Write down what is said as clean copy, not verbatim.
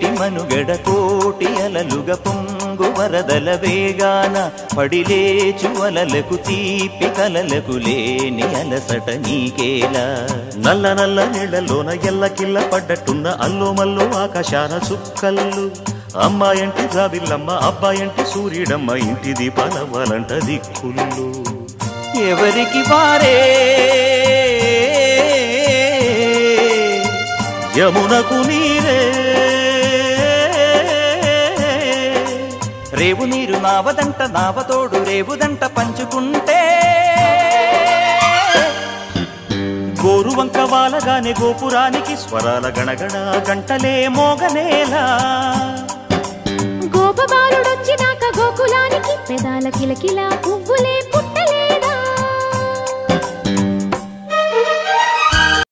నేటి మనుగడ కోటి అలలుగా పొంగు వరదల వేగాన పడిలేచు అలలకు తీపి కలలకు లేని అలసట నీకేలా నల్ల నల్ల నీళ్లలోన ఎల్లకిల్ల పడ్డట్టున్న అల్లో మల్లో ఆకాశాన చుక్కల్లు అమ్మాయంటి జాబిల్లమ్మ అబ్బాయంటి సూర్యుడమ్మ ఇంటి దీపాలవ్వాలంట దిక్కుళ్ళు ఎవరికి వారే యమునకు నీరే రేవు నీరు నావదంట నావతోడు రేవుదంట పంచుకుంటే గోరువంక వాలగానే గోపురానికి స్వరాల గణగణ గంటలే మోగనేలా గోపబాలుడొచ్చినాక గోకులానికి పెదాల కిలకిల పువ్వులే పుట్టలే